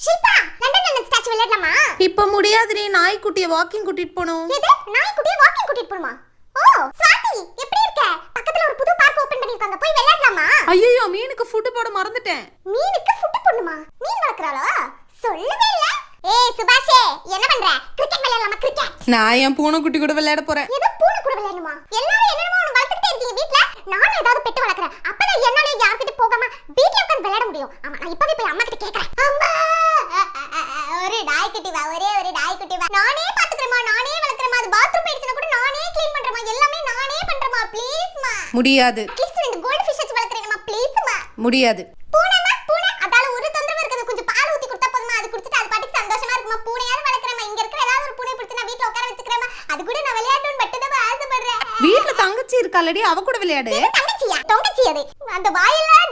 Shilpa London London statue விளையாடலாமா? இப்ப முடியாதுடி, நாய்க்குட்டியை walking கூட்டிட்டு போணும். எது நாய்க்குட்டியை வாக்கிங் கூட்டிட்டு போணுமா? ஓ ஸ்வாதி எப்படி இருக்க? பக்கத்துல ஒரு புது பார்க் ஓபன் பண்ணிருக்காங்க, போய் விளையாடலாமா? ஐயோ, மீனுக்கு ஃபுட் போட மறந்துட்டேன். மீனுக்கு ஃபுட் போடணுமா? மீன் வளர்க்கறாளோ? சொல்லவே இல்ல. ஏய் சுபாஷே, என்ன பண்ற? கிரிக்கெட் விளையாடலாமா? கிரிக்கெட். நான் என் பூனைக்குட்டி கூட விளையாட போறேன். எது பூனை கூட விளையாடணுமா? எல்லாரும் என்னென்னமோ ஒன்னு வளர்த்துட்டே இருக்கீங்க வீட்ல. நானும் ஏதாவது பெட் வளர்க்கறேன். அப்பதான் என்னால யார்கிட்ட போகாம வீட்ல உட்கார்ந்து விளையாட முடியும். ஆமா, நான் இப்பவே போய் அம்மா கிட்ட கேக்குறேன். அம்மா ஒரு நாய்க்குட்டி வா, ஒரே ஒரு நாய்க்குட்டி வா. நானே பாத்துக்கறேமா, நானே வளர்க்கறேமா. அது பாத்ரூம் போயிடுச்சுனா கூட நானே க்ளீன் பண்றேமா. எல்லாமே நானே பண்றேமா. ப்ளீஸ் மா. முடியாது. அட்லீஸ்ட் ரெண்டு கோல்ட் ஃபிஷ் வச்சு வளர்க்கறேமா. ப்ளீஸ் மா. முடியாது. பூனைமா பூனை, அதால ஒரு தொந்தரவு இருக்குது. கொஞ்சம் பால் ஊத்தி கொடுத்தா போதுமா. அது குடிச்சிட்டு அது பாட்டுக்கு சந்தோஷமா இருக்குமா. பூனையாவது வளர்க்கறேமா. இங்க இருக்கிற ஏதாவது ஒரு பூனை பிடிச்சு நான் வீட்ல உட்கார வச்சுக்கறேமா. அது கூட நான் விளையாடணும்னு மட்டும் தான் ஆசைப்படுறேன். வீட்ல தங்கச்சி இருக்காலடி, அவ கூட விளையாடு. தங்கச்சியா? தங்கச்சி அது. அந்த வாயெல்லாம்